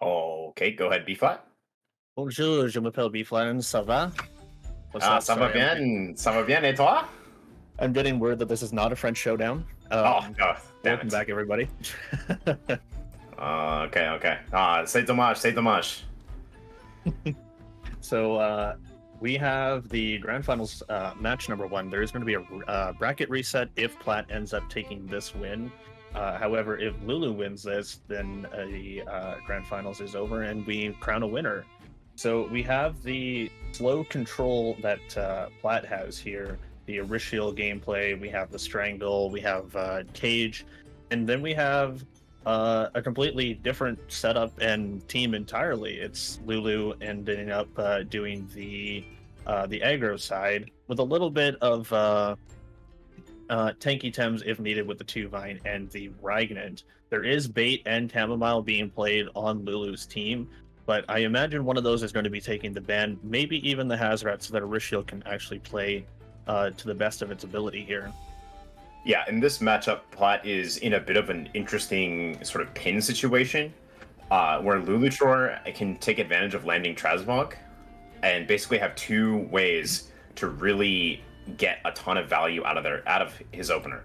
Okay, go ahead, B flat. Bonjour, je m'appelle Beefland. Ça va? What's Ah, up? ça va Sorry, bien, ça va bien, et toi? I'm getting word that this is not a French showdown. Oh, oh damn Welcome it. back, everybody. Okay, okay. C'est dommage, c'est dommage. So we have the grand finals match number one. There is going to be a bracket reset if Platt ends up taking this win. However, if Lulu wins this, then the grand finals is over and we crown a winner. So we have the slow control that Platt has here, the Arishiel gameplay, we have the Strangle, we have Cage, and then we have a completely different setup and team entirely. It's Lulu ending up doing the aggro side with a little bit of tanky Tems if needed with the 2 Vine and the Ragnant. There is Bait and Chamomile being played on Lulu's team, but I imagine one of those is going to be taking the ban, maybe even the Hazrat, so that Arishiel can actually play to the best of its ability here. Yeah, in this matchup, Platt is in a bit of an interesting sort of pin situation, where Luluchroar can take advantage of landing Transmog, and basically have two ways to really get a ton of value out of his opener.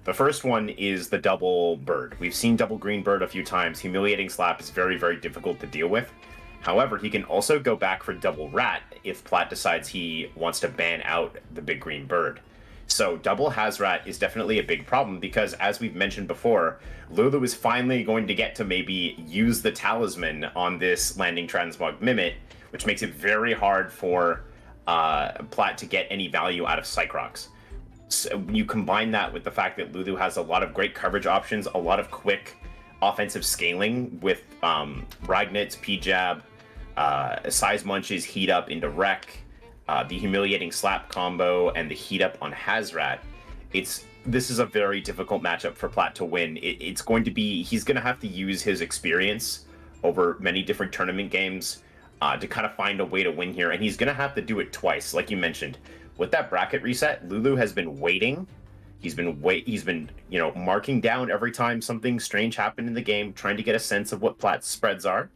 The first one is the double bird. We've seen double green bird a few times. Humiliating slap is very, very difficult to deal with. However, he can also go back for double rat if Platt decides he wants to ban out the big green bird. So double Hazrat is definitely a big problem because, as we've mentioned before, Lulu is finally going to get to maybe use the talisman on this landing transmog Mimit, which makes it very hard for Platt to get any value out of Cycrox. So you combine that with the fact that Lulu has a lot of great coverage options, a lot of quick offensive scaling with Ragnit's P-Jab, Size Munches, Heat Up into Wreck, the Humiliating Slap combo, and the Heat Up on Hazrat. This is a very difficult matchup for Platt to win. It's going to be, he's going to have to use his experience over many different tournament games to kind of find a way to win here, and he's going to have to do it twice, like you mentioned. With that bracket reset, Lulu has been waiting. He's been marking down every time something strange happened in the game, trying to get a sense of what Platt's spreads are,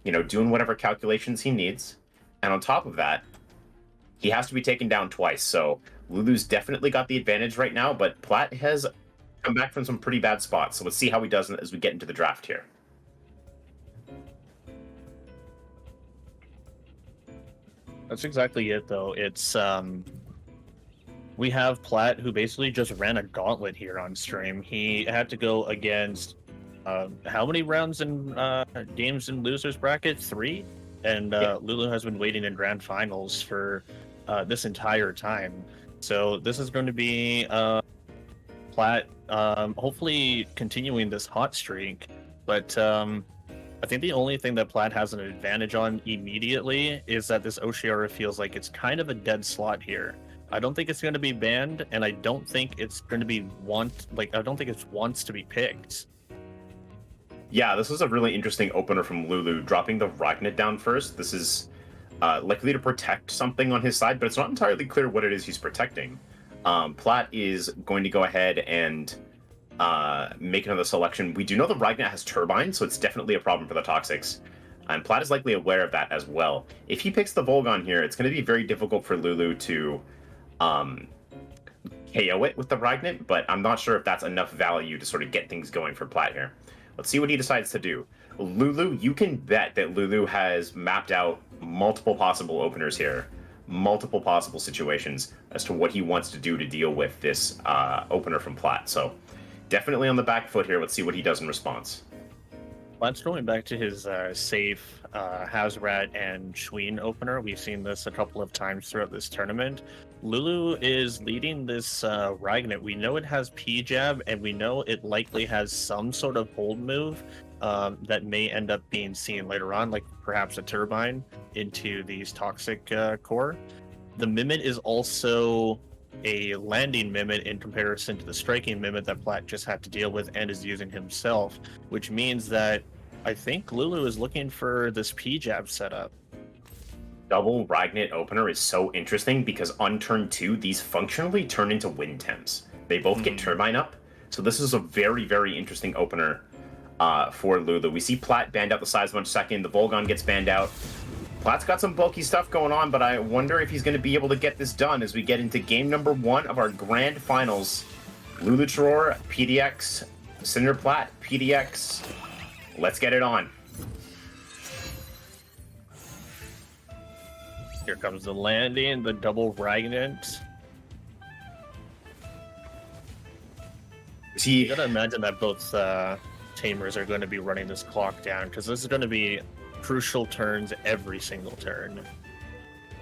doing whatever calculations he needs. And on top of that, he has to be taken down twice. So Lulu's definitely got the advantage right now, but Platt has come back from some pretty bad spots. So let's see how he does as we get into the draft here. That's exactly it, though. It's we have Platt, who basically just ran a gauntlet here on stream. He had to go against how many rounds in games in losers bracket? 3, and Yeah. Lulu has been waiting in grand finals for this entire time. So this is going to be Platt hopefully continuing this hot streak, but I think the only thing that Platt has an advantage on immediately is that this Oshiara feels like it's kind of a dead slot here. I don't think it's going to be banned, and I don't think it's going to be I don't think it wants to be picked. Yeah, this was a really interesting opener from Lulu, dropping the Ragnit down first. This is likely to protect something on his side, but it's not entirely clear what it is he's protecting. Platt is going to go ahead and make another selection. We do know the Ragnat has Turbine, so it's definitely a problem for the Toxics. And Platt is likely aware of that as well. If he picks the Volgon here, it's going to be very difficult for Lulu to KO it with the Ragnat, but I'm not sure if that's enough value to sort of get things going for Platt here. Let's see what he decides to do. Lulu, you can bet that Lulu has mapped out multiple possible openers here, multiple possible situations as to what he wants to do to deal with this opener from Platt. So definitely on the back foot here. Let's see what he does in response. Platt's going back to his safe Hazrat and Schween opener. We've seen this a couple of times throughout this tournament. Lulu is leading this Ragnat. We know it has P-Jab, and we know it likely has some sort of hold move that may end up being seen later on, like perhaps a turbine into these toxic core. The Mimit is also a landing Mimit in comparison to the striking Mimit that Platt just had to deal with and is using himself, which means that I think Lulu is looking for this P-Jab setup. Double Ragnit opener is so interesting because on turn 2, these functionally turn into wind Temps. They both get Turbine up, so this is a very, very interesting opener for Lulu. We see Plat banned out the size bunch second. The Volgon gets banned out. Plat's got some bulky stuff going on, but I wonder if he's going to be able to get this done as we get into game number 1 of our grand finals. Luluchroar, PDX, snrplat, PDX. Let's get it on. Here comes the landing, the double Ragnant. You gotta imagine that both Tamers are going to be running this clock down, because this is going to be crucial turns every single turn.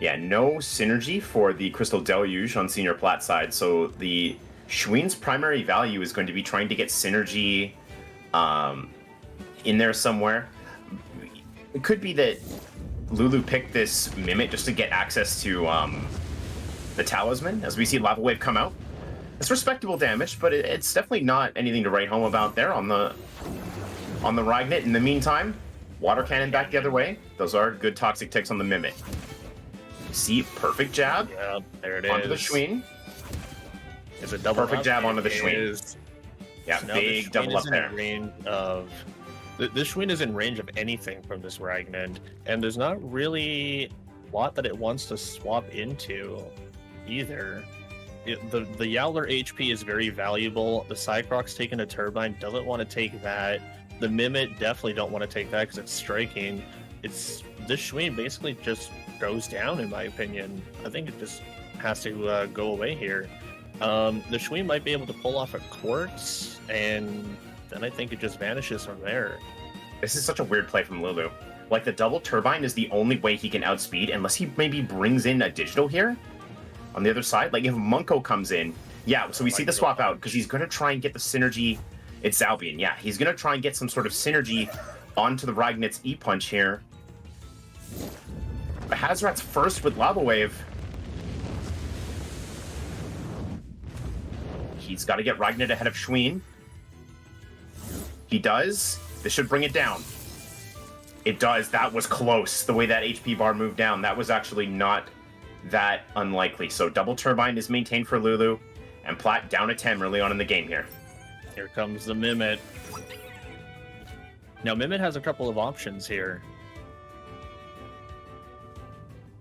Yeah, no synergy for the Crystal Deluge on snrplat side, so the Schween's primary value is going to be trying to get synergy in there somewhere. It could be that Lulu picked this Mimic just to get access to the Talisman, as we see Lava Wave come out. It's respectable damage, but it's definitely not anything to write home about there on the Ragnant. In the meantime, Water Cannon back the other way. Those are good toxic ticks on the Mimic. See, perfect jab. Yeah, there it onto is. The Schween. Is a double perfect jab onto the Schween. Is... Yeah, so big double up there. Range of... This Schween is in range of anything from this Ragnant, and there's not really a lot that it wants to swap into either. The Yowler HP is very valuable. The Cycrox taking a Turbine doesn't want to take that. The Mimit definitely don't want to take that because it's striking. This Schween basically just goes down, in my opinion. I think it just has to go away here. The Schween might be able to pull off a Quartz, and then I think it just vanishes from there. This is such a weird play from Lulu. Like, the double Turbine is the only way he can outspeed, unless he maybe brings in a digital here on the other side. Like, if Munko comes in, yeah, so we see the swap out, because he's going to try and get the synergy. It's Albion, yeah. He's going to try and get some sort of synergy onto the Ragnat's E-Punch here. But Hazrat's first with Lava Wave. He's got to get Ragnat ahead of Schween. He does. This should bring it down. It does. That was close. The way that HP bar moved down, that was actually not that unlikely. So double Turbine is maintained for Lulu, and Plat down a 10 early on in the game here. Here comes the Mimit. Now, Mimit has a couple of options here.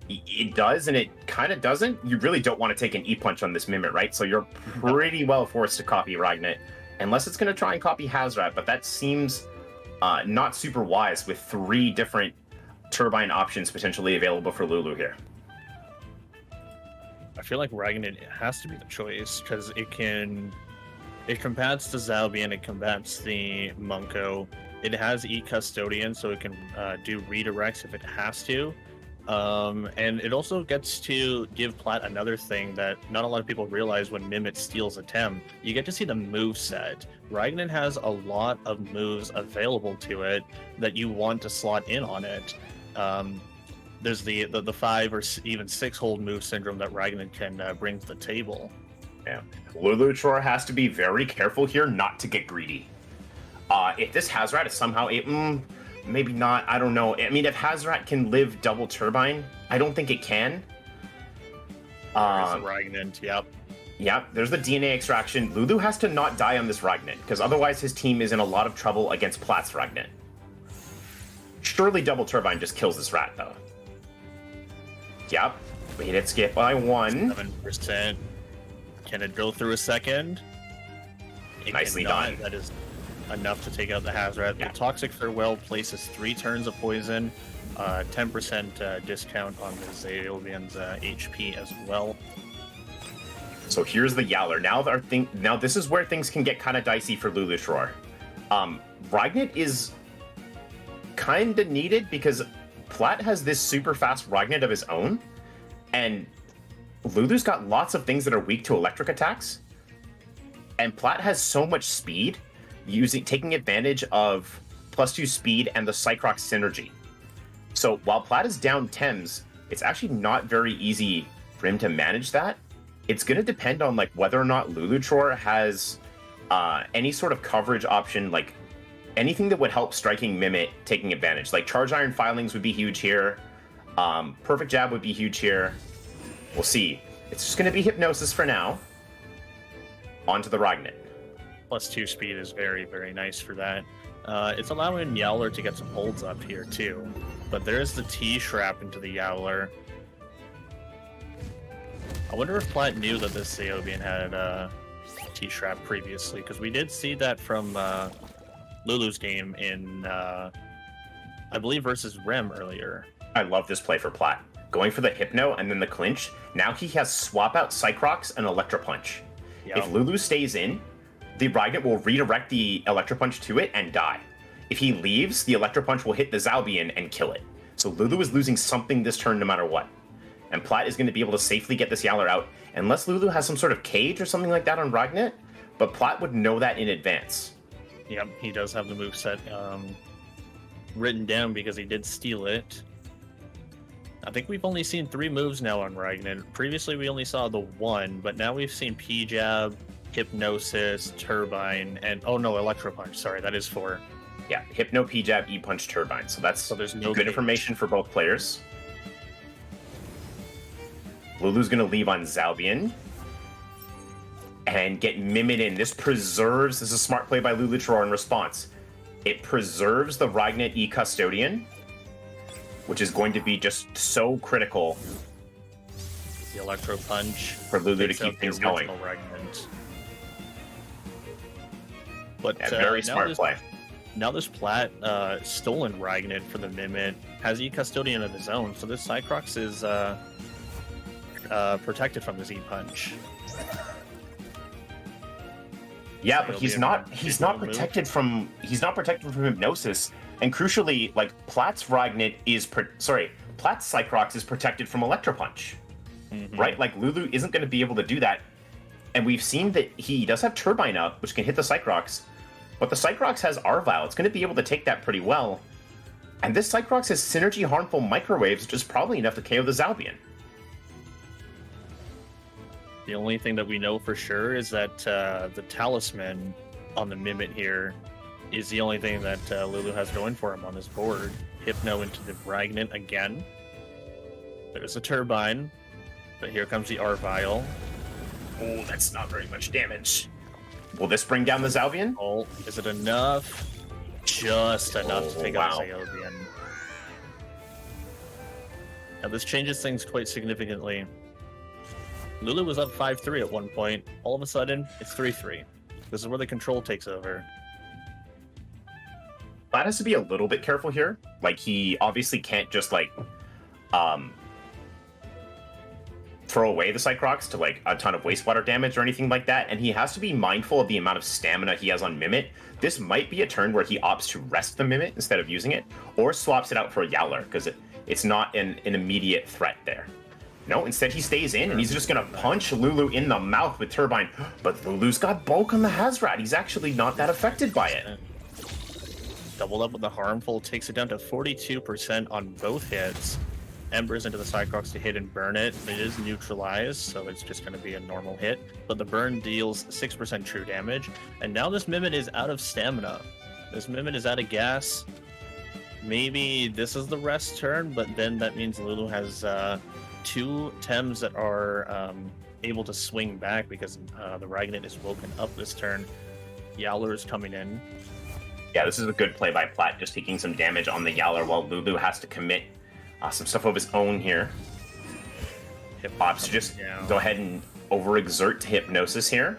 It does, and it kind of doesn't. You really don't want to take an E-Punch on this Mimit, right? So you're pretty well forced to copy Ragnat, unless it's going to try and copy Hazrat, but that seems not super wise with 3 different Turbine options potentially available for Lulu here. I feel like Ragnat has to be the choice, because it combats the Zalbian, it combats the Munko, it has E-Custodian, so it can do redirects if it has to. And it also gets to give Plat another thing that not a lot of people realize when Mimit steals a Tem. You get to see the move set. Ragnat has a lot of moves available to it that you want to slot in on it. There's the 5 or even 6 hold move syndrome that Ragnat can bring to the table. Yeah, Luluchroar has to be very careful here not to get greedy. If this Hazrat is somehow maybe not, I don't know. I mean, if Hazrat can live double Turbine, I don't think it can. There's the Ragnant, yep. Yeah, there's the DNA extraction. Lulu has to not die on this Ragnant, because otherwise his team is in a lot of trouble against Plat's Ragnant. Surely double Turbine just kills this rat, though. Yep, we hit it skip by 1. 7%. Can it go through a second? It Nicely cannot. done. That is enough to take out the Hazrat. Yeah. The Toxic Farewell places 3 turns of poison, 10% discount on the Zalbian's HP as well. So here's the Yowler. Now this is where things can get kind of dicey for Luluchroar. Ragnat is kind of needed because Plat has this super fast Ragnat of his own, and Lulu's got lots of things that are weak to electric attacks, and Plat has so much speed, taking advantage of +2 speed and the Cycrox synergy. So while Plat is down Tems, it's actually not very easy for him to manage that. It's going to depend on like whether or not Luluchroar has any sort of coverage option, like anything that would help striking Mimit taking advantage. Like Charge Iron Filings would be huge here. Perfect Jab would be huge here. We'll see. It's just going to be Hypnosis for now. On to the Ragnat. +2 speed is very, very nice for that. It's allowing Yowler to get some holds up here too. But there's the T-Shrap into the Yowler. I wonder if Plat knew that this Zeobian had T-Shrap previously, because we did see that from Lulu's game in, I believe, versus Rem earlier. I love this play for Plat. Going for the Hypno and then the clinch. Now he has swap out Cycrox and Electro Punch. Yep. If Lulu stays in, the Rygnet will redirect the Electro Punch to it and die. If he leaves, the Electro Punch will hit the Zalbian and kill it. So Lulu is losing something this turn no matter what. And Plat is going to be able to safely get this Yowler out, unless Lulu has some sort of cage or something like that on Rygnet, but Plat would know that in advance. Yep, he does have the moveset written down because he did steal it. I think we've only seen 3 moves now on Rygnet. Previously we only saw the 1, but now we've seen P-Jab, Hypnosis, Turbine, and oh no, Electro Punch. Sorry, that is 4. Yeah, Hypno, P-Jab, E-Punch, Turbine. So that's there's no good cage. information for both players. Lulu's going to leave on Zalbian and get Mimid in. This is a smart play by Luluchroar in response. It preserves the Rygnet E Custodian, which is going to be just so critical. The Electro Punch for Lulu to keep things going. Rygnet. But yeah, very smart play. Now this Plat stolen Rygnet for the Mimid, has E Custodian of his own, so this Cycrox is protected from this E-Punch. Yeah, but he's not protected from Hypnosis, and crucially, like Plat's Rygnet is Plat's Cycrox is protected from Electro Punch, right? Like Lulu isn't going to be able to do that, and we've seen that he does have Turbine up, which can hit the Cycrox, but the Cycrox has Arvile. It's going to be able to take that pretty well, and this Cycrox has Synergy Harmful Microwaves, which is probably enough to KO the Zalbian. The only thing that we know for sure is that the Talisman on the Mimid here is the only thing that Lulu has going for him on his board. Hypno into the Rygnet again. There's a Turbine, but here comes the Arvile. Oh, that's not very much damage. Will this bring down the Zalbian? Oh, is it enough? Just enough to take out the Zalbian. Now this changes things quite significantly. Lulu was up 5-3 at one point. All of a sudden, it's 3-3. This is where the control takes over. Plat has to be a little bit careful here. Like, he obviously can't just, like, throw away the Cycrox to, like, a ton of wastewater damage or anything like that, and he has to be mindful of the amount of stamina he has on Mimit. This might be a turn where he opts to rest the Mimit instead of using it, or swaps it out for a Yowler, because it's not an immediate threat there. No, instead he stays in, and he's just going to punch Lulu in the mouth with Turbine. But Lulu's got bulk on the Hazrat. He's actually not that affected by it. Doubled up with the Harmful, takes it down to 42% on both hits. Embers into the Cycrox to hit and burn it. It is neutralized, so it's just going to be a normal hit. But the burn deals 6% true damage. And now this Mimid is out of stamina. This Mimid is out of gas. Maybe this is the rest turn, but then that means Lulu has 2 Tems that are able to swing back because the Rygnet is woken up this turn. Yowler is coming in. Yeah, this is a good play by Plat, just taking some damage on the Yowler while Lulu has to commit some stuff of his own here. Opts to just go ahead and overexert Hypnosis here.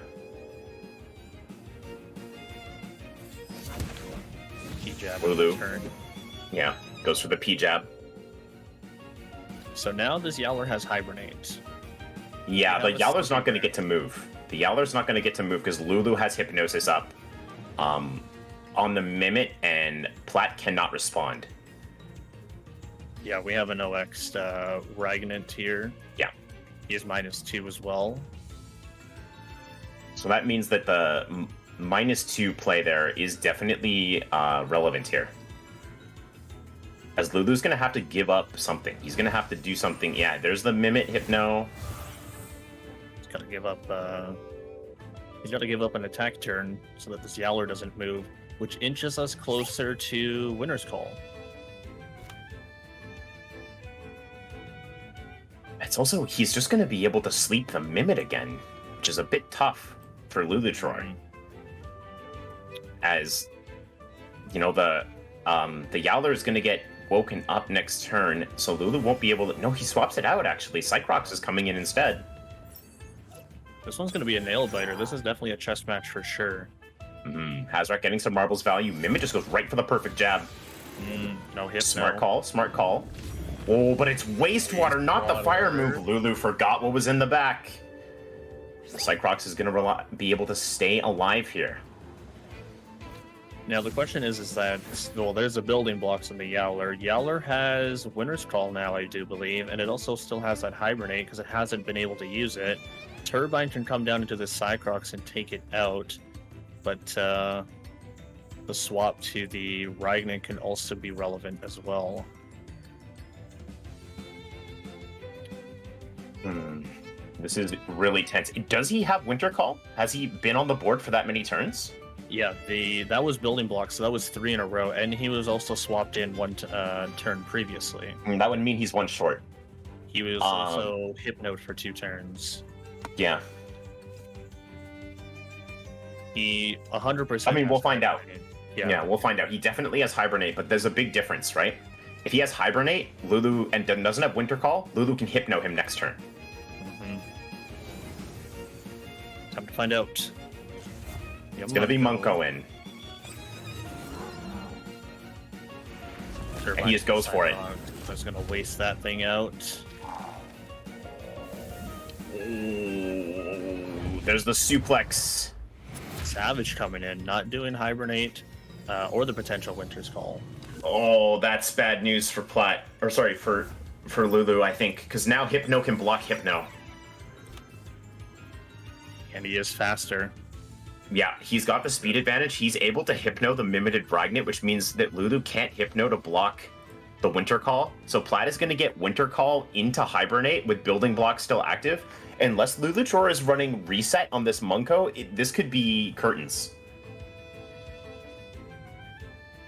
P-Jab Lulu. Turn. Yeah, goes for the P-Jab. So now this Yowler has Hibernate. Yeah, the Yowler's not going to get to move. The Yowler's not going to get to move because Lulu has Hypnosis up on the Mimit, and Plat cannot respond. Yeah, we have an OX Rygnet here. Yeah. He is -2 as well. So that means that the -2 play there is definitely relevant here. As Lulu's going to have to give up something. He's going to have to do something. Yeah, there's the Mimit Hypno. He's got to give up. He's got to give up an attack turn so that this Yowler doesn't move, which inches us closer to Winner's Call. It's also, he's just going to be able to sleep the Mimit again, which is a bit tough for Luluchroar. As you know, the Yowler is going to get woken up next turn, so Lulu won't be able to... No, he swaps it out, actually. Cycrox is coming in instead. This one's going to be a nail-biter. This is definitely a chess match for sure. Hazrat getting some marbles value. Mimit just goes right for the perfect jab. No hit. Smart call, smart call. Oh, but it's wastewater, not the fire move. Lulu forgot what was in the back. Cycrox is going to be able to stay alive here. Now the question is that, well, there's the building blocks in the Yowler. Yowler has Winter's Call now, I do believe, and it also still has that Hibernate because it hasn't been able to use it. Turbine can come down into the Cycrox and take it out, but the swap to the Ragnan can also be relevant as well. This is really tense. Does he have Winter Call? Has he been on the board for that many turns? Yeah, that was building blocks, so that was 3 in a row, and he was also swapped in one turn previously. That would mean he's one short. He was also Hypnote for 2 turns. Yeah. He 100%. I mean, we'll find out. Yeah, we'll find out. He definitely has Hibernate, but there's a big difference, right? If he has Hibernate, Lulu, and doesn't have Winter Call, Lulu can Hypno him next turn. Time to find out. It's going to be Munko in. And he just goes for it. I was going to waste that thing out. Ooh, there's the suplex. Savage coming in, not doing Hibernate or the potential Winter's Call. Oh, that's bad news for Plat. Or sorry, for Lulu, I think. Because now Hypno can block Hypno. And he is faster. Yeah, he's got the speed advantage. He's able to Hypno the Mimited Bragnet, which means that Lulu can't Hypno to block the Winter Call. So Plat is going to get Winter Call into Hibernate with building blocks still active. Unless Luluchroar is running Reset on this Munko, this could be curtains.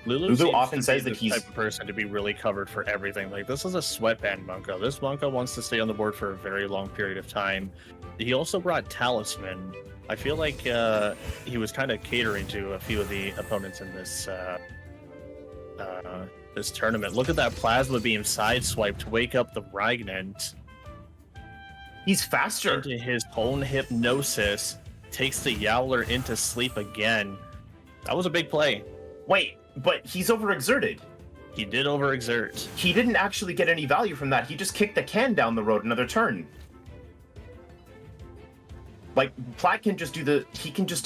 Lulu often says that he's the type of person to be really covered for everything. Like, this is a sweatband Munko. This Munko wants to stay on the board for a very long period of time. He also brought Talisman. I feel like he was kind of catering to a few of the opponents in this this tournament. Look at that Plasma Beam sideswipe to wake up the Ragnant. He's faster. Into his own hypnosis, takes the Yowler into sleep again. That was a big play. Wait, but he's overexerted. He did overexert. He didn't actually get any value from that. He just kicked the can down the road another turn. Like, Plat can just do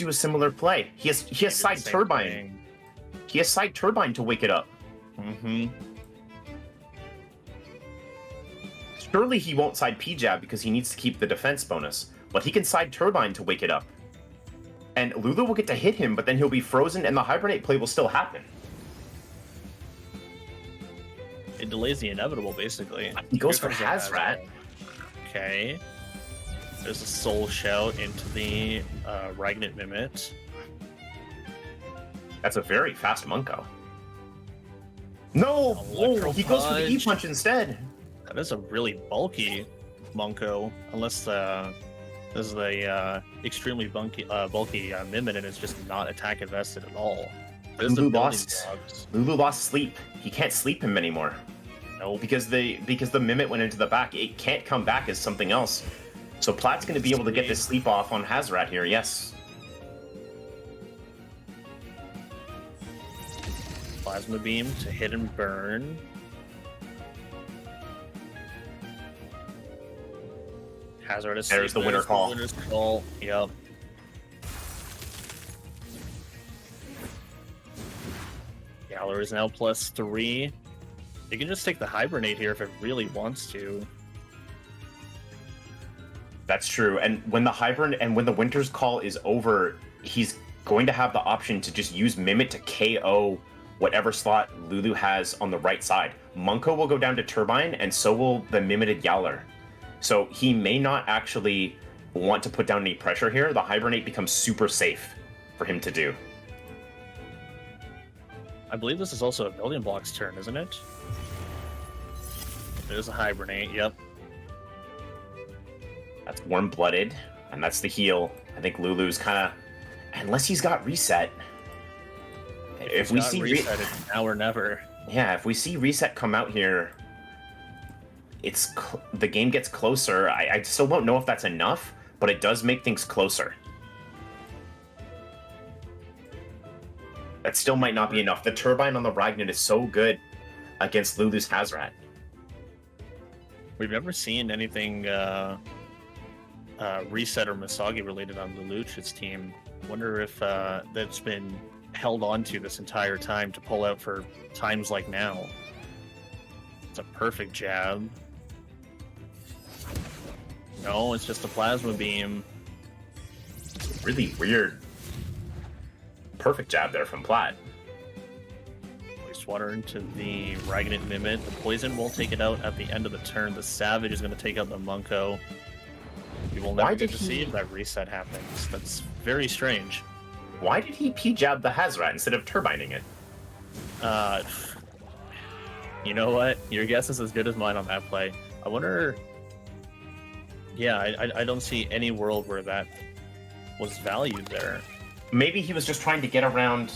a similar play. He has side turbine. Thing. He has side turbine to wake it up. Surely he won't side P-Jab because he needs to keep the defense bonus. But he can side turbine to wake it up. And Lulu will get to hit him, but then he'll be frozen and the Hibernate play will still happen. It delays the inevitable, basically. He goes for Hazrat. Okay. There's a Soul Shout into the Ragnant Mimit. That's a very fast Munko. No! Oh, he goes for the E-Punch instead. That is a really bulky Munko, unless this is the extremely bulky Mimit and it's just not attack invested at all. Lulu lost sleep. He can't sleep him anymore. No, because the Mimit went into the back. It can't come back as something else. So Plat's going to be able to get this sleep off on Hazrat here, yes. Plasma Beam to hit and burn. Hazard is There's the Winter Call. Winter's Call. Yep. Yowler is now +3. You can just take the Hibernate here if it really wants to. That's true. And when the Winter's Call is over, he's going to have the option to just use Mimit to KO whatever slot Lulu has on the right side. Munko will go down to Turbine, and so will the Mimited Yowler. So he may not actually want to put down any pressure here. The Hibernate becomes super safe for him to do. I believe this is also a Building Blocks turn, isn't it? There's a Hibernate, yep. That's Warm-Blooded, and that's the heal. I think Lulu's kind of... Unless he's got Reset. if we see reset, it's now or never. Yeah, if we see reset come out here, the game gets closer. I still don't know if that's enough, but it does make things closer. That still might not be enough. The turbine on the Ragnar is so good against Lulu's Hazrat. We've never seen anything reset or Misagi related on Luluch's team. Wonder if that's been held onto this entire time to pull out for times like now. It's a perfect jab. No, it's just a plasma beam. Really weird. Perfect jab there from Plat. Water into the Ragnit Mimit. The poison will take it out at the end of the turn. The Savage is going to take out the Munko. We will never get to see if that reset happens. That's very strange. Why did he P-jab the Hazrat instead of turbining it? You know what? Your guess is as good as mine on that play. I wonder... Yeah, I don't see any world where that was valued there. Maybe he was just trying to get around...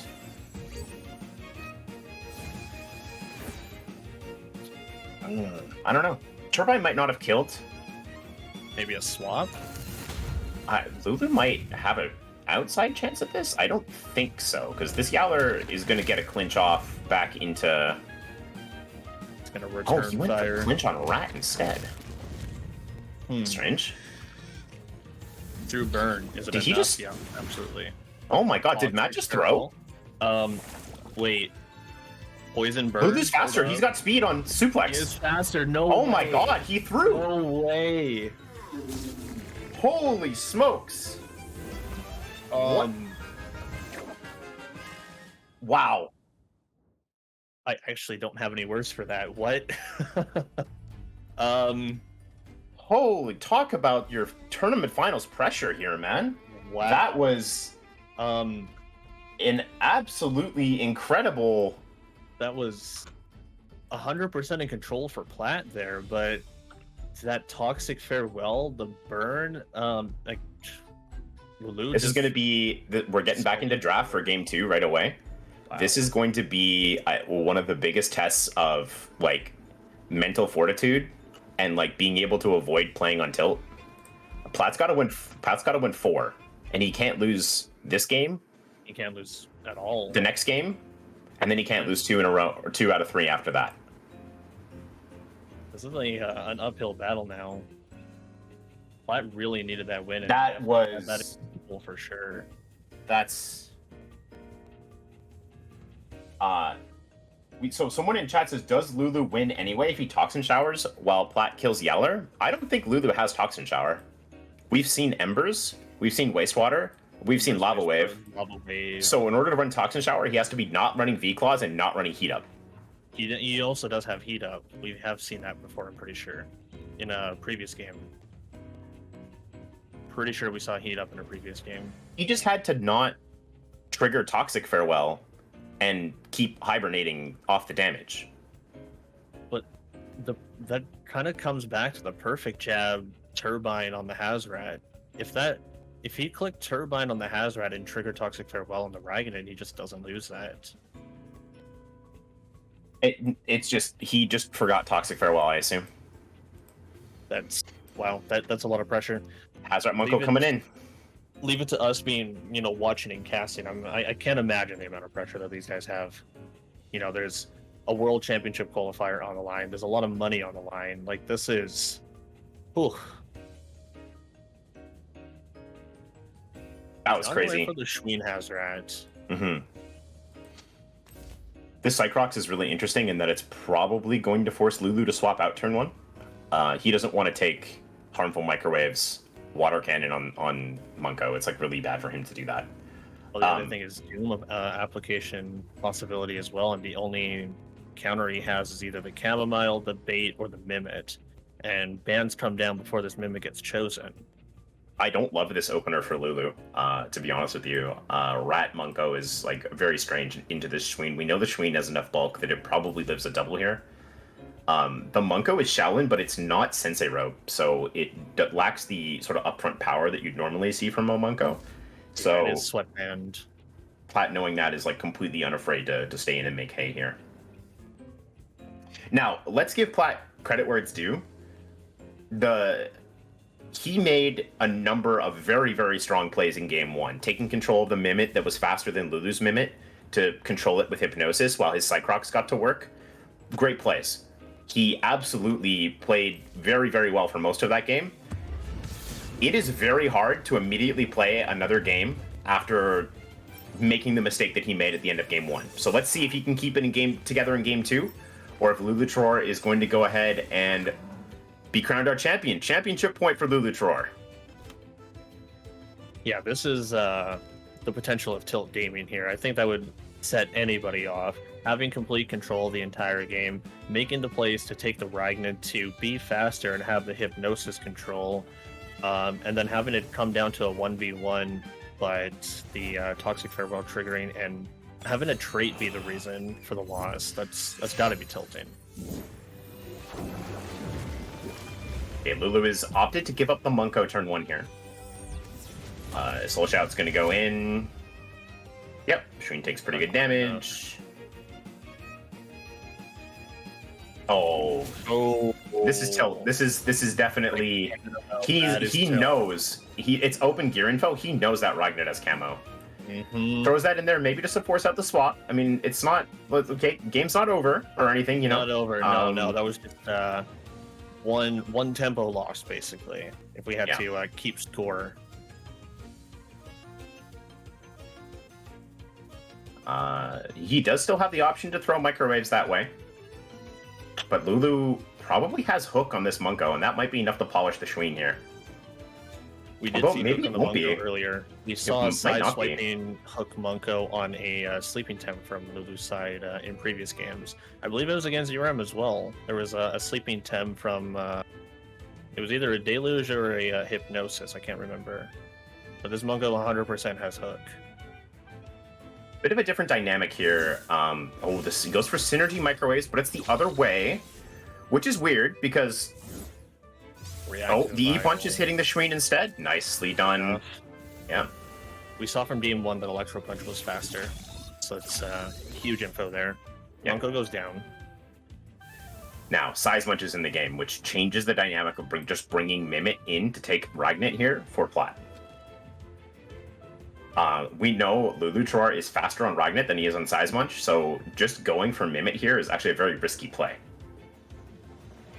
I don't know. Turbine might not have killed. Maybe a swap? Lulu might have an outside chance at this? I don't think so, because this Yowler is going to get a clinch off back into... It's going to return he went fire. for clinch on Rat instead. Strange. Through burn. Is it Did he enough? just... Yeah, absolutely. Oh my god, did Matt just throw? Wait. Poison burn. Lulu's faster. He's got speed on suplex. He is faster. No Oh way. my god, he threw. No way. Holy smokes. Wow. I actually don't have any words for that. What? Holy, talk about your tournament finals pressure here, man. Wow. That was an absolutely incredible... That was 100% in control for Plat there, but that toxic farewell, the burn, like Lulu. This is going to be... We're getting back into draft for game 2 right away. Wow. This is going to be one of the biggest tests of like mental fortitude and like being able to avoid playing on tilt. Plat's got to win. Plat's got to win 4, and he can't lose this game. He can't lose at all. The next game. And then he can't lose 2 in a row, or 2 out of 3 after that. This is like an uphill battle now. Plat really needed that win. That was... That is for sure. That's... So someone in chat says, does Lulu win anyway if he Toxin Showers while Plat kills Yeller? I don't think Lulu has Toxin Shower. We've seen Embers. We've seen Wastewater. We've seen Lava Wave. So in order to run Toxin Shower, he has to be not running V-Claws and not running Heat Up. He also does have Heat Up. We have seen that before, I'm pretty sure. In a previous game. Pretty sure we saw Heat Up in a previous game. He just had to not trigger Toxic Farewell and keep hibernating off the damage. But that kind of comes back to the perfect jab Turbine on the Hazrat. If he clicked Turbine on the Hazrat and trigger Toxic Farewell on the Ragavan, he just doesn't lose that. It's just, he just forgot Toxic Farewell, I assume. Wow, that's a lot of pressure. Hazrat Munko coming in. Leave it to us being, watching and casting. I can't imagine the amount of pressure that these guys have. There's a World Championship qualifier on the line. There's a lot of money on the line. Like, this is... Whew. That was crazy. For the Schween Hazrat. Mm-hmm. This Cycrox is really interesting in that it's probably going to force Lulu to swap out turn 1. He doesn't want to take harmful microwaves, water cannon on Munko. It's like really bad for him to do that. Well, the other thing is Doom application possibility as well, and the only counter he has is either the Chamomile, the Bait, or the Mimit. And bans come down before this Mimit gets chosen. I don't love this opener for Lulu, to be honest with you. Rat Munko is like very strange into this Schween. We know the Schween has enough bulk that it probably lives a double here. The Munko is Shaolin, but it's not Sensei Rope, so it lacks the sort of upfront power that you'd normally see from a Munko. So it is Sweatband. Plat, knowing that, is like completely unafraid to stay in and make hay here. Now, let's give Plat credit where it's due. He made a number of very, very strong plays in game one, taking control of the Mimit that was faster than Lulu's Mimit to control it with Hypnosis while his Cycrocs got to work. Great plays. He absolutely played very, very well for most of that game. It is very hard to immediately play another game after making the mistake that he made at the end of game one. So let's see if he can keep it together in game two, or if Luluchroar is going to go ahead and be crowned our champion. Championship point for Luluchroar. Yeah, this is the potential of tilt gaming here. I think that would set anybody off. Having complete control of the entire game, making the plays to take the Ragnar to be faster and have the Hypnosis control, and then having it come down to a 1v1, but the Toxic Farewell triggering and having a trait be the reason for the loss. That's got to be tilting. Okay, Lulu is opted to give up the Munko turn one here. Soul Shout's going to go in. Yep, Sheen takes pretty good damage. Oh, this is tilt. This is definitely. He knows it's open gear info. He knows that Ragnar has camo. Mm-hmm. Throws that in there maybe just to force out the swap. I mean, it's not okay. Game's not over or anything, you know. Not over. No, that was just one tempo loss basically. If we had to keep score. He does still have the option to throw microwaves that way. But Lulu probably has hook on this Munko, and that might be enough to polish the Schween here. We did see hook on the Munko earlier. We saw a side-swiping hook Munko on a sleeping Tem from Lulu's side in previous games. I believe it was against URM as well. There was a sleeping Tem from... it was either a Deluge or a Hypnosis, I can't remember. But this Munko 100% has hook. Bit of a different dynamic here. This goes for synergy microwaves, but it's the other way, which is weird because the E-Punch is hitting the Schween instead. Nicely done. Yeah. We saw from game one that Electro Punch was faster, so it's huge info there. Yeah. Munko goes down. Now, Size Munch is in the game, which changes the dynamic of just bringing Mimit in to take Ragnet here for Plat. We know Luluchroar is faster on Ragnet than he is on Size Munch, so just going for Mimit here is actually a very risky play.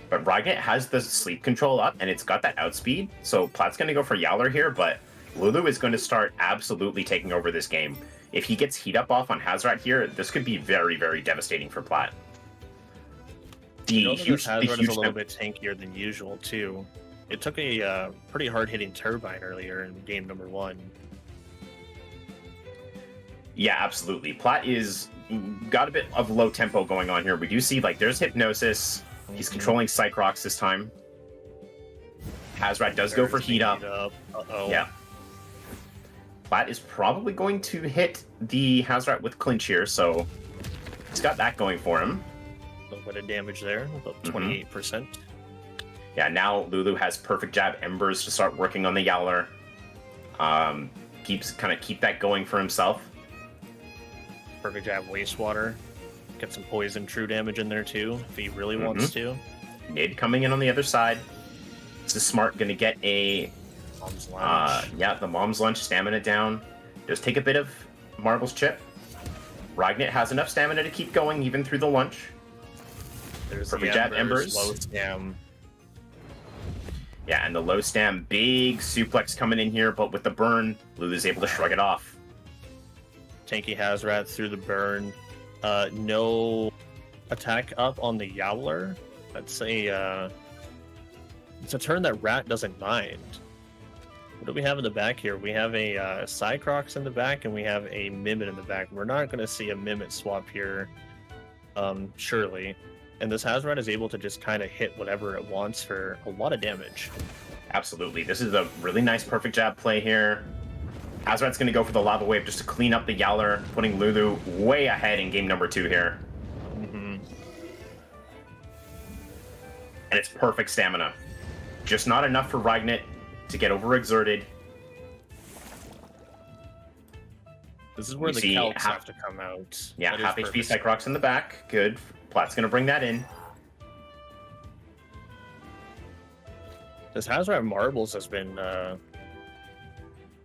But Ragnet has the sleep control up, and it's got that outspeed, so Plat's going to go for Yowler here, but Lulu is going to start absolutely taking over this game. If he gets heat up off on Hazrat here, this could be very, very devastating for Plat. Hazrat is a little bit tankier than usual, too. It took a pretty hard-hitting Turbine earlier in game number one. Yeah, absolutely. Plat is got a bit of low tempo going on here. We do see, like, there's Hypnosis. He's controlling Cycrocs this time. Hazrat does go for heat up. Uh-oh. Yeah. Plat is probably going to hit the Hazrat with clinch here, so he's got that going for him. A little bit of damage there, about 28%. Yeah, now Lulu has perfect jab Embers to start working on the Yowler. Keep that going for himself. Perfect jab Wastewater. Get some poison true damage in there too, if he really wants to. Nid coming in on the other side. This is smart, gonna get a Mom's Lunch. The Mom's Lunch stamina down. Just take a bit of Marvel's Chip. Ragnet has enough stamina to keep going even through the lunch. There's perfect jab Embers. Low stam. Yeah, and the low stam, big suplex coming in here, but with the burn, Lulu's able to shrug it off. Tanky Hazrat through the burn. No attack up on the Yowler. That's it's a turn that Rat doesn't mind. What do we have in the back here? We have a Cycrocs in the back, and we have a Mimit in the back. We're not going to see a Mimit swap here, surely. And this Hazrat is able to just kind of hit whatever it wants for a lot of damage. Absolutely. This is a really nice perfect jab play here. Hazrat's going to go for the Lava Wave just to clean up the Yowler, putting Lulu way ahead in game number 2 here. And it's perfect stamina. Just not enough for Ragnet to get overexerted. This is where You the see Celts have to come out. Yeah, That is half HP perfect. Cycrox in the back. Good. Plat's going to bring that in. This Hazrat Marbles has been,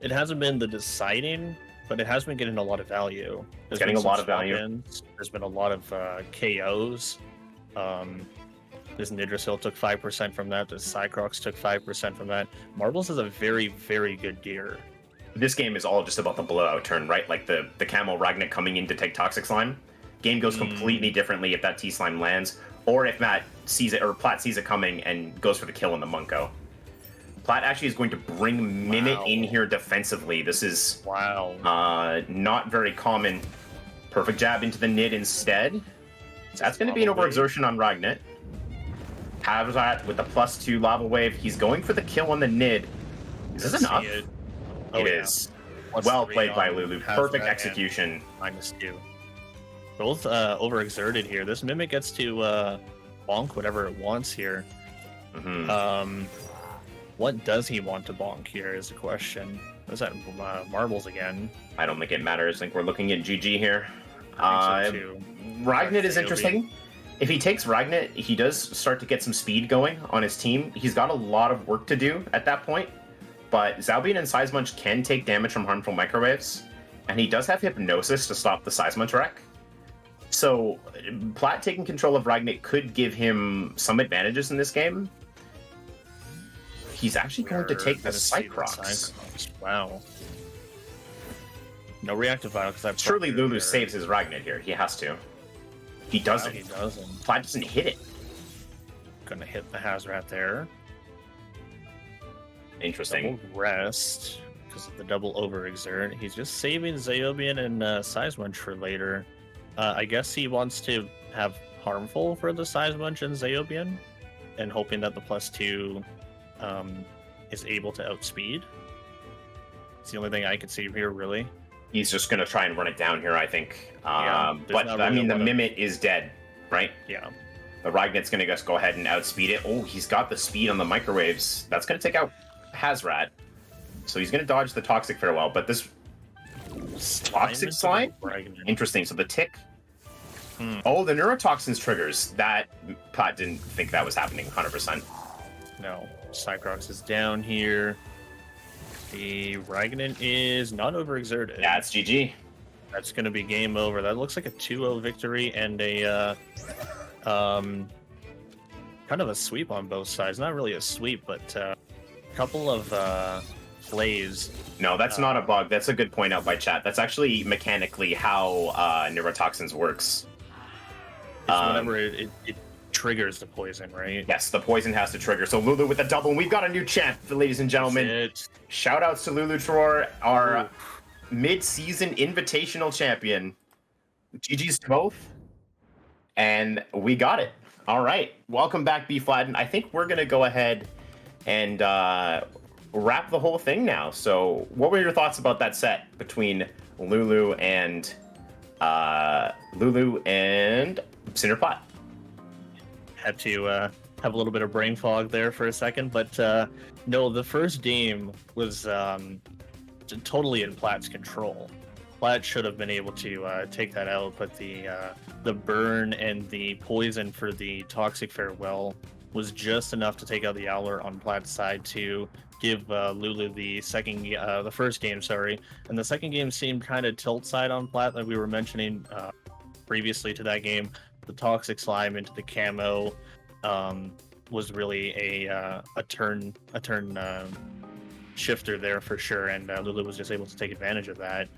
it hasn't been the deciding, but it has been getting a lot of value. It's getting a lot of value. There's been a lot of KOs. This Nidrasil took 5% from that. This Cycrox took 5% from that. Marbles is a very, very good gear. This game is all just about the blowout turn, right? Like the Camel Ragnet coming in to take Toxic Slime. Game goes completely differently if that T-Slime lands, or if Matt sees it, or Plat sees it coming and goes for the kill on the Munko. Plat actually is going to bring Mimit in here defensively. This is not very common. Perfect jab into the Nid instead. So that's going to be an overexertion on Ragnet. Hazrat with the +2 Lava Wave. He's going for the kill on the Nid. Is this enough? It is. Well played by Lulu. Perfect execution. -2. Both overexerted here. This Mimic gets to bonk whatever it wants here. What does he want to bonk here is the question. Is that Marbles again? I don't think it matters. I think we're looking at GG here. I think so too. Ragnet is interesting. If he takes Ragnet, he does start to get some speed going on his team. He's got a lot of work to do at that point, but Zalbian and Seismunch can take damage from harmful microwaves, and he does have Hypnosis to stop the Seismunch wreck. So Plat taking control of Ragnet could give him some advantages in this game. He's actually going to take the Cycrox. Wow. No reactive vial because I've surely Lulu saves his Ragnet here. He has to. He doesn't. He doesn't. Plat doesn't hit it. Gonna hit the Hazrat there. Interesting. Double rest because of the double overexert. He's just saving Zaobian and Seismunch for later. I guess he wants to have harmful for the Seismunch and Zaobian, and hoping that the +2 is able to outspeed. It's the only thing I could see here, really. He's just going to try and run it down here, I think. Yeah, but, I mean, the Mimit is dead, right? Yeah. The Ragnet's going to just go ahead and outspeed it. Oh, he's got the speed on the microwaves. That's going to take out Hazrat. So he's going to dodge the Toxic Farewell, but this Toxic Slime? Interesting. So the Tick. Oh, the Neurotoxins triggers. That, Plat didn't think that was happening 100%. No. Cycrox is down here. The Ragnan is not overexerted. Yeah, it's GG. That's going to be game over. That looks like a 2-0 victory and a kind of a sweep on both sides. Not really a sweep, but a couple of plays. No, that's not a bug. That's a good point out by chat. That's actually mechanically how Neurotoxins works. Whenever it triggers the poison, right? Yes, the poison has to trigger. So Lulu with a double, and we've got a new champ, ladies and gentlemen. Shout outs to Luluchroar, our mid-season invitational champion. GG's to both. And we got it. All right. Welcome back, B Flatten. I think we're going to go ahead and wrap the whole thing now. So what were your thoughts about that set between Lulu and snrplat? Had to have a little bit of brain fog there for a second, but no, the first game was totally in Plat's control. Plat should have been able to take that out, but the burn and the poison for the Toxic Farewell was just enough to take out the Owler on Plat's side to give Lulu the first game, and the second game seemed kind of tilt side on Plat, like we were mentioning previously to that game. The Toxic Slime into the camo was really a turn shifter there for sure, and Lulu was just able to take advantage of that.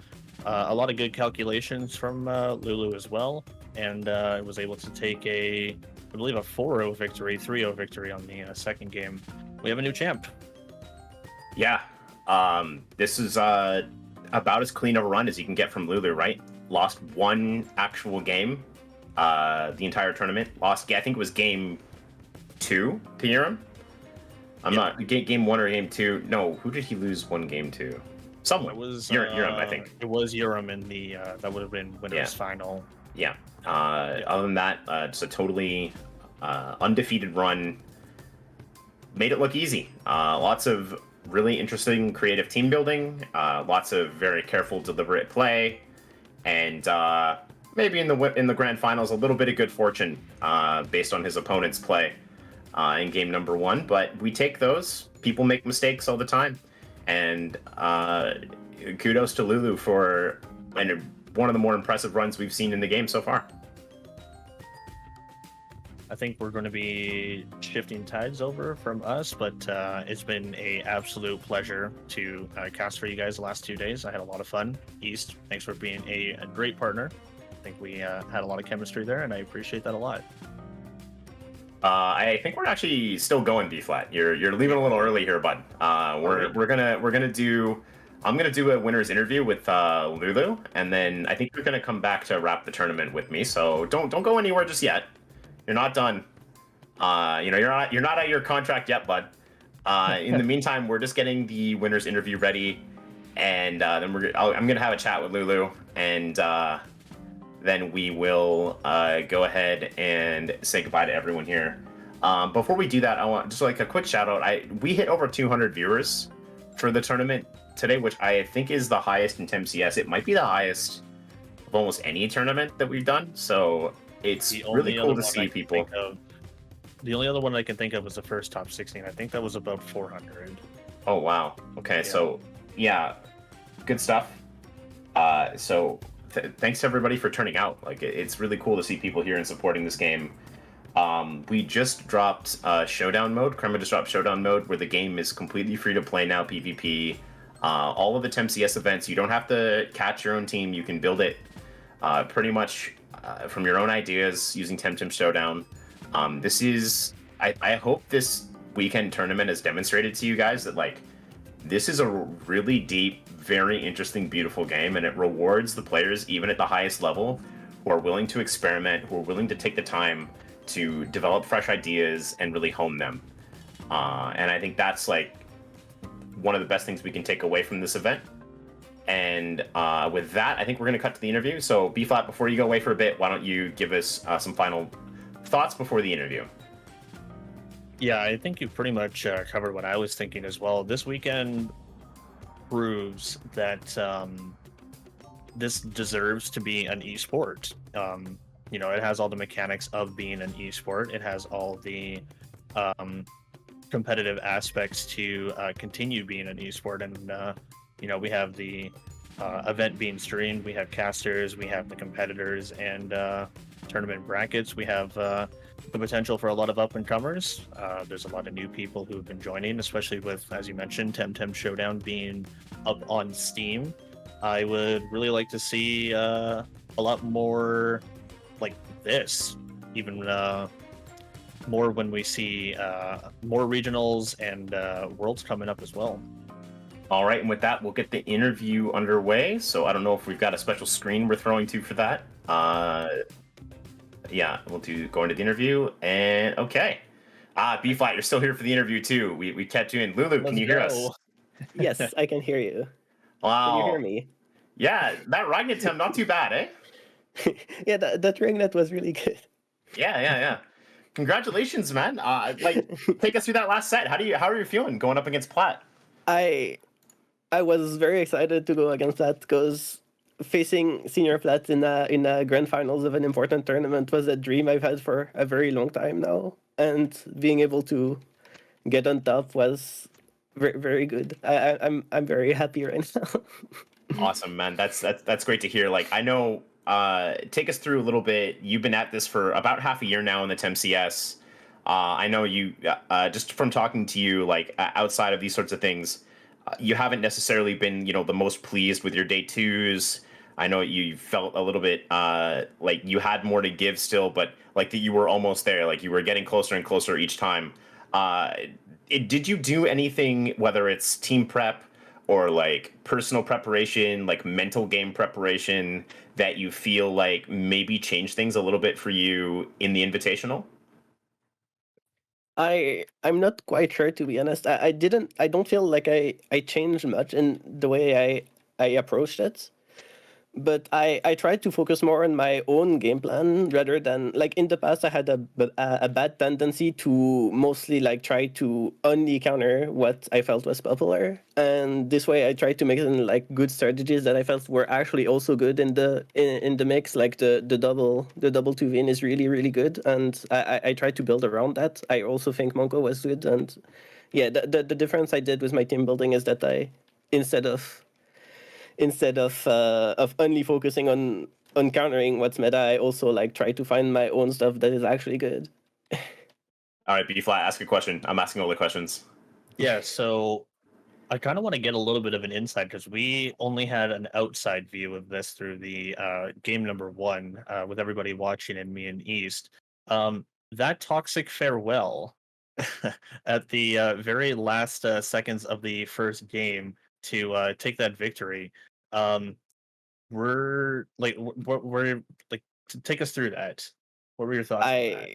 A lot of good calculations from Lulu as well, and was able to take I believe a 4-0 victory, 3-0 victory on the second game. We have a new champ. Yeah, this is about as clean of a run as you can get from Lulu, right? Lost one actual game. The entire tournament. Lost, I think it was game 2 to Urim. I'm not game 1 or game 2. No, who did he lose one game to? Someone. It was Urim, I think. It was Urim in the that would have been winners final. Yeah. Other than that, it's a totally undefeated run. Made it look easy. Lots of really interesting creative team building. Lots of very careful, deliberate play. and maybe in the grand finals a little bit of good fortune based on his opponent's play in game number one. But we take those. People make mistakes all the time, and kudos to Lulu for one of the more impressive runs we've seen in the game so far. I think we're going to be shifting tides over from us, but it's been a absolute pleasure to cast for you guys the last 2 days. I had a lot of fun. East, thanks for being a great partner. I think we had a lot of chemistry there, and I appreciate that a lot. I think we're actually still going B flat. You're leaving a little early here, bud. We're gonna do. I'm gonna do a winner's interview with Lulu, and then I think you're gonna come back to wrap the tournament with me. So don't go anywhere just yet. You're not done. You're not out of your contract yet, bud. In the meantime, we're just getting the winner's interview ready, and then I'm gonna have a chat with Lulu, and then we will go ahead and say goodbye to everyone here. Before we do that, I want just like a quick shout out. We hit over 200 viewers for the tournament today, which I think is the highest in TemCS. It might be the highest of almost any tournament that we've done. So it's really cool to see people. The only other one I can think of was the first top 16. I think that was about 400. Oh, wow. Okay, yeah. So, yeah, good stuff. So, thanks to everybody for turning out. Like, it's really cool to see people here and supporting this game. We just dropped Showdown mode. Crema just dropped Showdown mode, where the game is completely free to play now, PvP. All of the TemCS events, you don't have to catch your own team. You can build it pretty much from your own ideas using Temtem Showdown. This is, I hope this weekend tournament has demonstrated to you guys that, like, this is a really deep, very interesting, beautiful game, and it rewards the players, even at the highest level, who are willing to experiment, who are willing to take the time to develop fresh ideas and really hone them. And I think that's, like, one of the best things we can take away from this event. And with that, I think we're going to cut to the interview. So, B-Flat, before you go away for a bit, why don't you give us some final thoughts before the interview? Yeah, I think you pretty much covered what I was thinking as well. This weekend proves that this deserves to be an esport. It has all the mechanics of being an esport. It has all the competitive aspects to continue being an esport. And, we have the event being streamed. We have casters. We have the competitors and tournament brackets. We have the potential for a lot of up-and-comers. There's a lot of new people who've been joining, especially with, as you mentioned, Temtem Showdown being up on Steam. I would really like to see a lot more like this, even more when we see more regionals and worlds coming up as well. All right, and with that, we'll get the interview underway. So I don't know if we've got a special screen we're throwing to for that. Yeah, we'll go into the interview, and okay. B-Flat, you're still here for the interview too. We kept you in. Lulu, can you hear us? Yes, I can hear you. Wow. Can you hear me? Yeah, that Ragnatum, not too bad, eh? Yeah, that Ragnet was really good. Yeah. Congratulations, man. Take us through that last set. How are you feeling going up against Plat? I was very excited to go against that because facing snrplat in a grand finals of an important tournament was a dream I've had for a very long time now, and being able to get on top was very, very good. I'm very happy right now. Awesome, man. That's great to hear. Like, I know. Take us through a little bit. You've been at this for about half a year now in the TemCS. I know you, just from talking to you, like outside of these sorts of things, you haven't necessarily been, the most pleased with your day twos. I know you felt a little bit like you had more to give still, but like that you were almost there, like you were getting closer and closer each time. Did you do anything, whether it's team prep or like personal preparation, like mental game preparation, that you feel like maybe changed things a little bit for you in the Invitational? I'm not quite sure, to be honest. I don't feel like I changed much in the way I approached it, but I tried to focus more on my own game plan rather than like in the past I had a bad tendency to mostly like try to only counter what I felt was popular, and this way I tried to make them like good strategies that I felt were actually also good in the mix. Like the double two vein is really good, and I tried to build around that. I also think Monko was good, and yeah, the difference I did with my team building is that I instead of only focusing on countering what's meta, I also like try to find my own stuff that is actually good. All right, B flat, ask a question. I'm asking all the questions. Yeah, so I kind of want to get a little bit of an insight because we only had an outside view of this through the game number one with everybody watching and me in East. That toxic farewell at the very last seconds of the first game to take that victory. We're like, we're like, take us through that. What were your thoughts on that?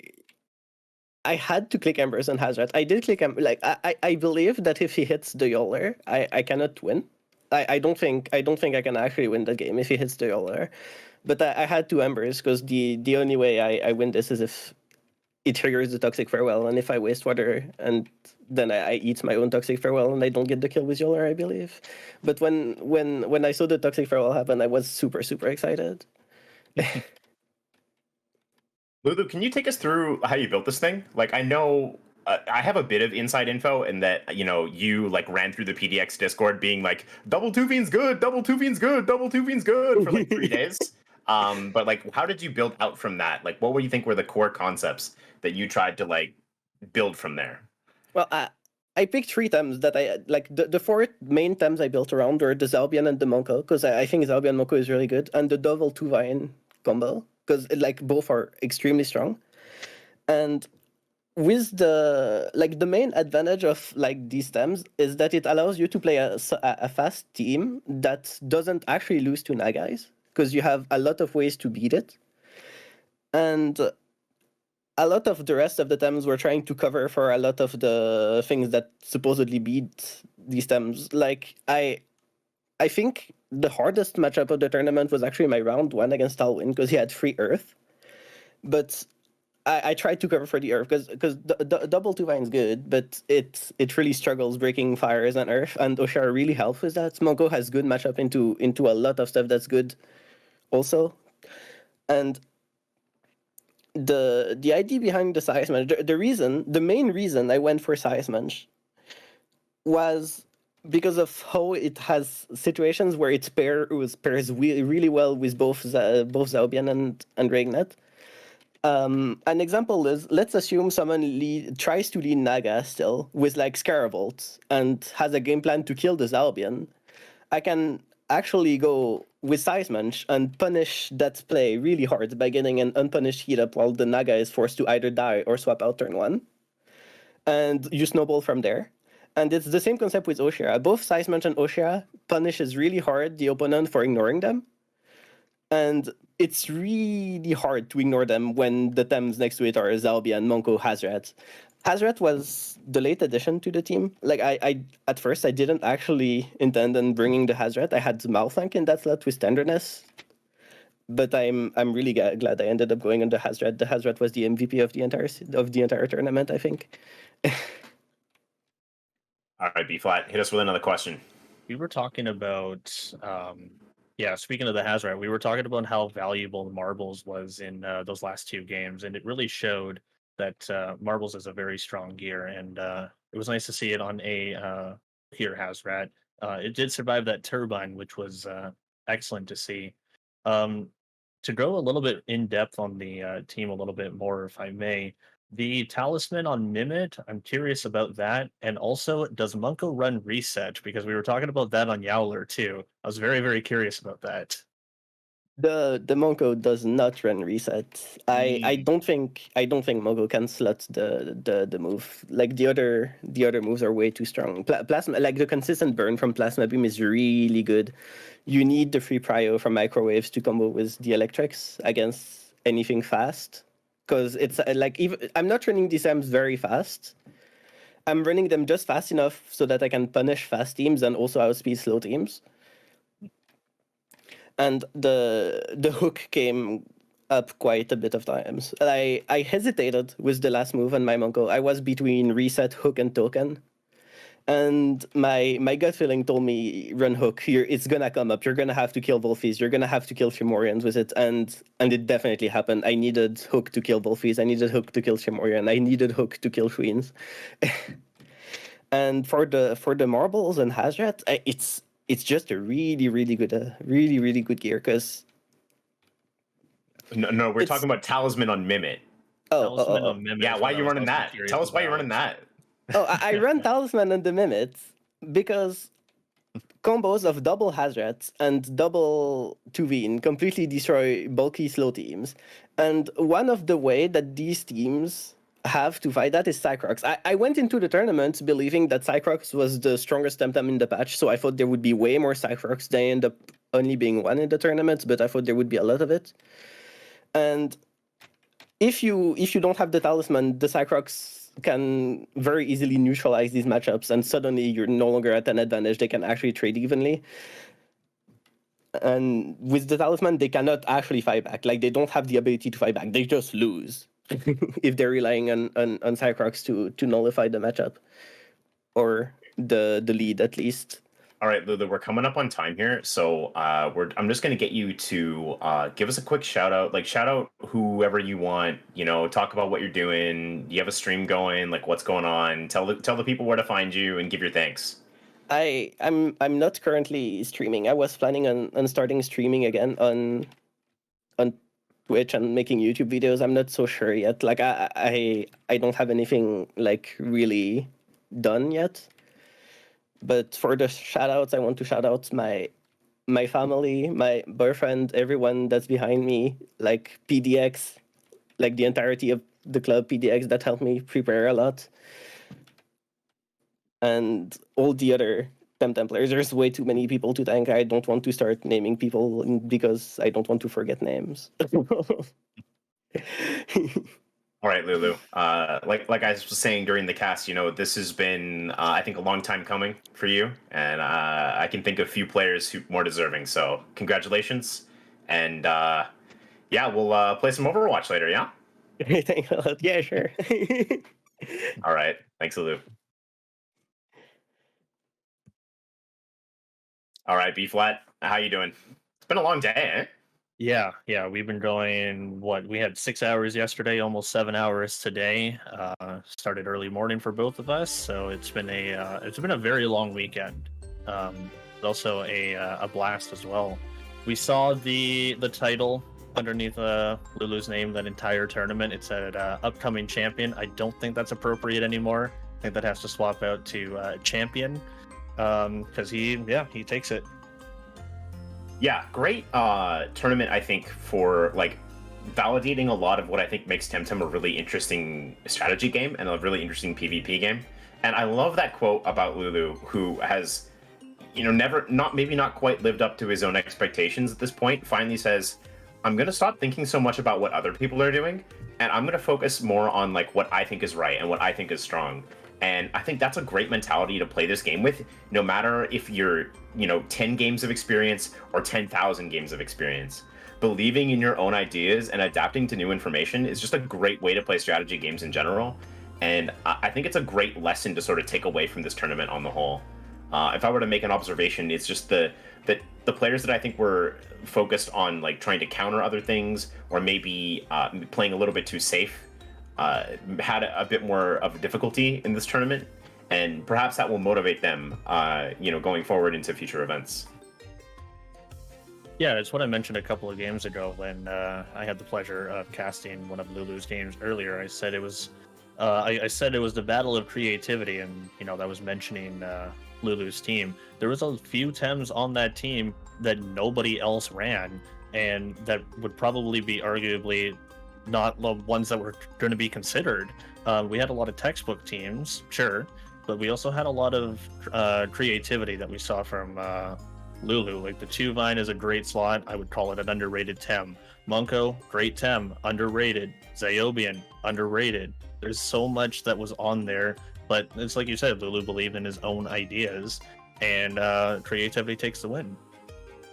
I had to click Embers on Hazrat. I did click like I believe that if he hits the Yoler, I cannot win. I don't think I can actually win the game if he hits the Yoler. But I had two Embers because the only way I win this is if it triggers the Toxic Farewell, and if I waste water, and then I eat my own Toxic Farewell, and I don't get the kill with Yoler, I believe. But when I saw the Toxic Farewell happen, I was super excited. Lulu, can you take us through how you built this thing? Like, I know I have a bit of inside info in that, you like ran through the PDX Discord being like, double two fiends good, double two fiends good, double two fiends good for like 3 days. But like, how did you build out from that? Like, what do you think were the core concepts that you tried to like build from there? Well, I picked 3 Tems that I like. The 4 main Tems I built around were the Zalbian and the Monko, because I think Zalbian Monko is really good, and the double 2 Vine combo, because like both are extremely strong. And with the main advantage of like these Tems is that it allows you to play a fast team that doesn't actually lose to Nagais, because you have a lot of ways to beat it. And a lot of the rest of the Tems were trying to cover for a lot of the things that supposedly beat these Tems. Like I think the hardest matchup of the tournament was actually my round 1 against Talwin, because he had free Earth. But I tried to cover for the Earth because the double 2 Vine's good, but it really struggles breaking fires and Earth, and Oshar really helps with that. Monko has good matchup into a lot of stuff that's good also. And the idea behind the size match, the main reason I went for size match was because of how it has situations where it pairs really well with both Zalbian and Regnet. An example is, let's assume someone tries to lead Naga still with like Scarabolt and has a game plan to kill the Zalbian. I can actually go with Size Munch and punish that play really hard by getting an unpunished heat up while the Naga is forced to either die or swap out turn 1. And you snowball from there. And it's the same concept with Oshira. Both Size Munch and Oshira punishes really hard the opponent for ignoring them. And it's really hard to ignore them when the Tems next to it are Zalbian, Monko, Hazrat. Hazrat was the late addition to the team. Like I at first I didn't actually intend on bringing the Hazrat. I had Malthank in that slot with Tenderness, but I'm really glad I ended up going on the Hazrat. The Hazrat was the MVP of the entire tournament, I think. All right, B flat, hit us with another question. We were talking about, speaking of the Hazrat, we were talking about how valuable Marbles was in those last 2 games, and it really showed that Marbles is a very strong gear, and it was nice to see it on a here Hazrat. It did survive that turbine, which was excellent to see. To go a little bit in depth on the team a little bit more, if I may, the talisman on Mimit, I'm curious about that. And also, does Monko run reset? Because we were talking about that on Yowler too. I was very curious about that. The Monko does not run reset. I don't think Monko can slot the move. Like the other moves are way too strong. Plasma, like the consistent burn from Plasma Beam is really good. You need the free prio from microwaves to combo with the electrics against anything fast. Because it's like, even I'm not running these M's very fast. I'm running them just fast enough so that I can punish fast teams and also outspeed slow teams. and the hook came up quite a bit of times. I hesitated with the last move on my Monko. I was between reset, hook, and token. And my gut feeling told me run hook. It's gonna come up. You're gonna have to kill Wolfies. You're gonna have to kill Fimorians with it, and it definitely happened. I needed hook to kill Wolfies. I needed hook to kill Fimorian. I needed hook to kill Queens. And for the marbles and Hazrat, it's just a really good gear because No, we're talking about Talisman on Mimit. Talisman on Mimit Yeah, is why what are you I was running also that? curious Tell us why you're about. running that. I run Talisman and the Mimits because combos of double Hazrats and double Tuveen completely destroy bulky slow teams. And one of the way that these teams have to fight that is Cycrox. I went into the tournament believing that Cycrox was the strongest Temtem in the patch, so I thought there would be way more Cycrox. They end up only being one in the tournament, but I thought there would be a lot of it. And if you don't have the Talisman, the Cycrox can very easily neutralize these matchups, and suddenly you're no longer at an advantage. They can actually trade evenly. And with the Talisman, they cannot actually fight back. Like, they don't have the ability to fight back. They just lose if they're relying on Cycrox to nullify the matchup. Or the lead, at least. All right, Lulu, we're coming up on time here, so I'm just gonna get you to give us a quick shout out. Like, shout out whoever you want. You know, talk about what you're doing. Do you have a stream going? Like, what's going on? Tell the people where to find you and give your thanks. I'm not currently streaming. I was planning on starting streaming again on Twitch and making YouTube videos. I'm not so sure yet. Like, I don't have anything like really done yet. But for the shoutouts, I want to shout out my family, my boyfriend, everyone that's behind me, like PDX, like the entirety of the club PDX that helped me prepare a lot. And all the other Temtem players. There's way too many people to thank. I don't want to start naming people because I don't want to forget names. All right, Lulu. Like I was saying during the cast, you know, this has been I think a long time coming for you, and I can think of few players who more deserving. So congratulations, and yeah, we'll play some Overwatch later. Yeah. Thanks a lot. Yeah, sure. All right. Thanks, Lulu. All right, B flat. How you doing? It's been a long day, eh? Yeah, we've been going, we had 6 hours yesterday, almost 7 hours today. Started early morning for both of us, so it's been a very long weekend. Also a blast as well. We saw the title underneath Lulu's name that entire tournament. It said upcoming champion. I don't think that's appropriate anymore. I think that has to swap out to champion, because he takes it. Yeah, great tournament, I think, for like validating a lot of what I think makes Temtem a really interesting strategy game and a really interesting PvP game. And I love that quote about Lulu, who has, you know, maybe not quite lived up to his own expectations at this point, finally says, I'm going to stop thinking so much about what other people are doing, and I'm going to focus more on like what I think is right and what I think is strong. And I think that's a great mentality to play this game with, no matter if you're, you know, 10 games of experience or 10,000 games of experience. Believing in your own ideas and adapting to new information is just a great way to play strategy games in general. And I think it's a great lesson to sort of take away from this tournament on the whole. If I were to make an observation, it's just the players that I think were focused on like trying to counter other things or maybe playing a little bit too safe had a bit more of a difficulty in this tournament, and perhaps that will motivate them, you know, going forward into future events. Yeah, it's what I mentioned a couple of games ago when I had the pleasure of casting one of Lulu's games earlier. I said it was, I said it was the battle of creativity, and you know that was mentioning Lulu's team. There was a few Tems on that team that nobody else ran, and that would probably be arguably not the ones that were going to be considered. We had a lot of textbook teams, sure, but we also had a lot of creativity that we saw from Lulu. Like the Tuvine is a great slot. I would call it an underrated Tem. Monko, great Tem, underrated. Ziobian, underrated. There's so much that was on there, but it's like you said, Lulu believed in his own ideas, and creativity takes the win.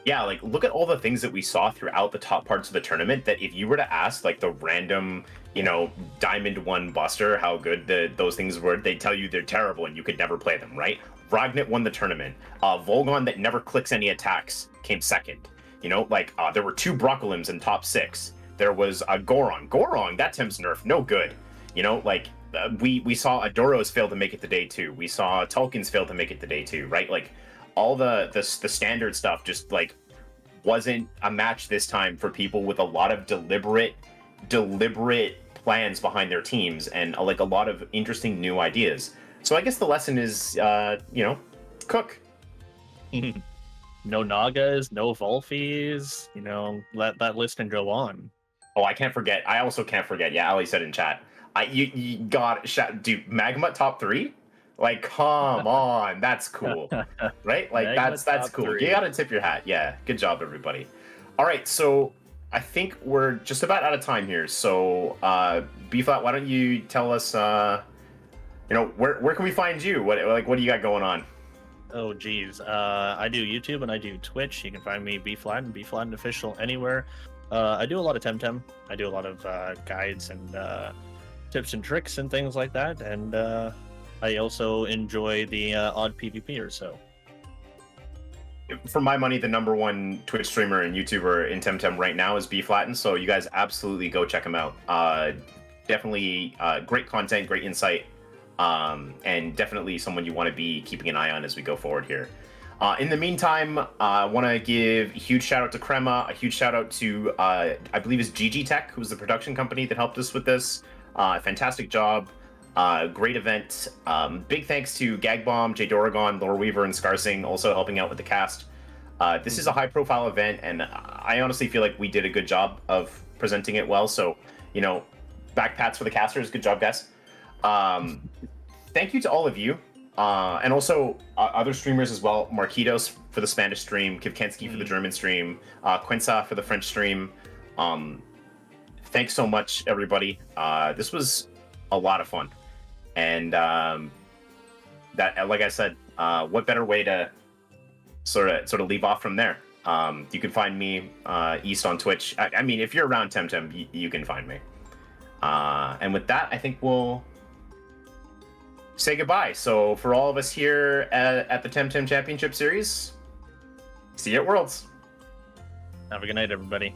Yeah, like look at all the things that we saw throughout the top parts of the tournament that if you were to ask like the random, Diamond 1 Buster how good those things were, they'd tell you they're terrible and you could never play them, right? Ragnet won the tournament. Volgon that never clicks any attacks came second. There were 2 Broccolims in top 6. There was a Gorong, that Tim's nerf, no good. We saw Adoros fail to make it to day 2. We saw Tulkins fail to make it to day 2, right? Like all the standard stuff just like wasn't a match this time for people with a lot of deliberate plans behind their teams and like a lot of interesting new ideas. So I guess the lesson is, cook. No Nagas, no Volfies, let that list can go on. Oh, I also can't forget. Yeah, Ali said in chat. You got dude, Magma top 3? Like, come on, that's cool, right? Like, that's cool. 3. You gotta tip your hat. Yeah, good job, everybody. All right, so I think we're just about out of time here. So, B-Flat, why don't you tell us, where can we find you? What do you got going on? Oh, geez. I do YouTube and I do Twitch. You can find me B-Flat and B-Flat Official anywhere. I do a lot of Temtem. I do a lot of guides and tips and tricks and things like that. And I also enjoy the odd PvP or so. For my money, the #1 Twitch streamer and YouTuber in Temtem right now is B-Flatten, so you guys absolutely go check him out. Definitely great content, great insight, and definitely someone you want to be keeping an eye on as we go forward here. In the meantime, I want to give a huge shout out to Crema, a huge shout out to, I believe it's GG Tech, who's the production company that helped us with this. Fantastic job. Great event. Big thanks to Gagbomb, Jay Doragon, Laura Weaver, and Scarsing also helping out with the cast. This is a high-profile event, and I honestly feel like we did a good job of presenting it well. So, back pats for the casters. Good job, guys. Thank you to all of you, and also other streamers as well. Marquitos for the Spanish stream, Kivkensky for the German stream, Quinza for the French stream. Thanks so much, everybody. This was a lot of fun. And that, like I said, what better way to sort of leave off from there? You can find me East on Twitch. I mean, if you're around Temtem, you can find me. And with that, I think we'll say goodbye. So for all of us here at the Temtem Championship Series, see you at Worlds. Have a good night, everybody.